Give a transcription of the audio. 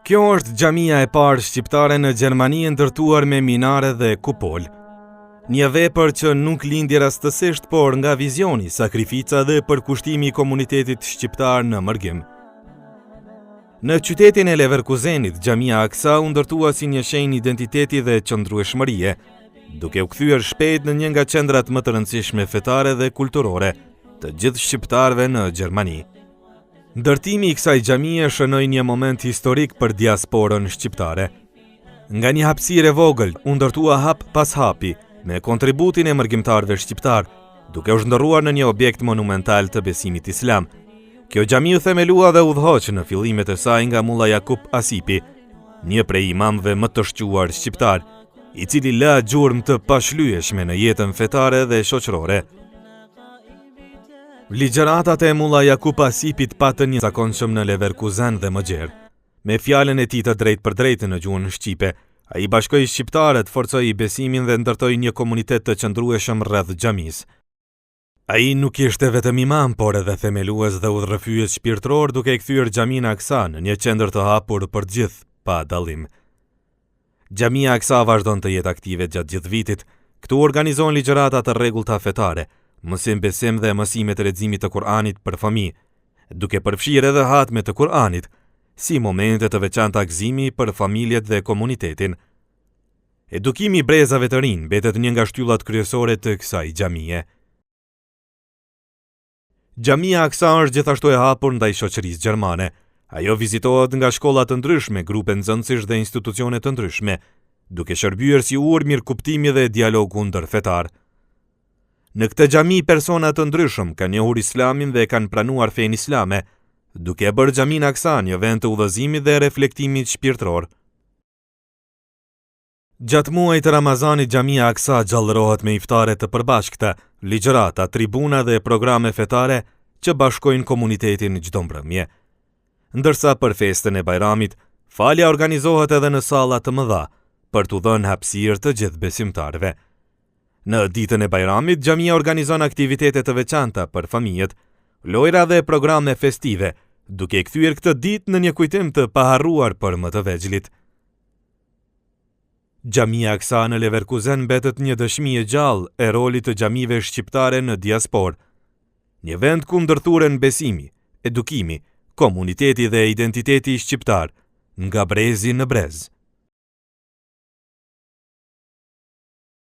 Kjo është xhamia e parë shqiptare në Gjermani e ndërtuar me minare dhe kupol. Një vepër që nuk lindi rastësisht, por nga vizioni, sakrifica dhe përkushtimi i komunitetit shqiptar në Mërgim. Në qytetin e Leverkusenit, xhamia Aksa u ndërtua si një shenjë identiteti dhe qëndrueshmërie, duke u kthyer shpejt në një nga qendrat më të rëndësishme fetare dhe kulturore të gjithë shqiptarëve në Gjermani. Ndërtimi i kësaj xhamie shënoi një moment historik për diasporën shqiptare. Nga një hapësirë e vogël, u ndërtua hap pas hapi, me kontributin e mërgjimtarëve shqiptar, duke u zhndërruar në një objekt monumental të besimit islam. Kjo xhami u themelua dhe udhëhoq në fillimet e saj nga Mulla Jakub Asipi, një prej imamëve më të shquar shqiptar, i cili la gjurmë të pashlyeshme në jetën fetare dhe shoqërore. Ligjëratat e Mulla Jakub Asipit patën një zakonshëm në Leverkusen dhe më gjerë. Me fjalën e tij të drejtpërdrejtë në gjuhën shqipe, ai bashkoi shqiptarët, forcoi besimin dhe ndërtoi një komunitet të qëndrueshëm rreth xhamisë. Ai nuk ishte vetëm imam, por edhe themelues dhe udhërrëfyes shpirtëror, duke i kthyer xhamin Aksa në një qendër të hapur për gjithë, pa dallim. Xhamia Aksa vazhdon të jetë aktive gjatë gjithë vitit. Këtu organizon ligjërata të rregullta fetare, mësim besim dhe mësime të leximit të Kuranit për fëmijë, duke përfshirë edhe hatme të Kuranit, si momente të veçanta gëzimi për familjet dhe komunitetin. Edukimi i brezave të rinj mbetet një nga shtyllat kryesore të kësaj xhamie. Xhamia Aksa është gjithashtu e hapur ndaj shoqërisë gjermane. Ajo vizitohet nga shkolla të ndryshme, grupe nxënësish dhe institucione të ndryshme, duke shërbyer si ur mirëkuptimi dhe dialogu ndërfetar. Në këtë xhami persona të ndryshëm kanë njohur Islamin dhe kanë pranuar fenë islame, duke e bërë xhamin Aksa një vend të udhëzimit dhe reflektimit shpirtëror. Gjatë muajit të Ramazanit, xhamia Aksa gjallërohet me iftare të përbashkëta, ligjërata, tribuna dhe programe fetare që bashkojnë komunitetin çdo mbrëmje. Ndërsa për festën e Bajramit, falja organizohet edhe në salla të mëdha, për t'u dhënë hapësirë të gjithë besimtarëve. Në ditën e Bajramit, xhamia organizon aktivitete të veçanta për fëmijët, lojra dhe programe festive, duke kthyer këtë ditë në një kujtim të paharruar për më të vegjëlit. Xhamia Aksa në Leverkusen mbetet një dëshmi e gjallë e rolit të xhamive shqiptare në diasporë, një vend ku ndërthuren besimi, edukimi, komuniteti dhe identiteti shqiptar, nga brezi në brez.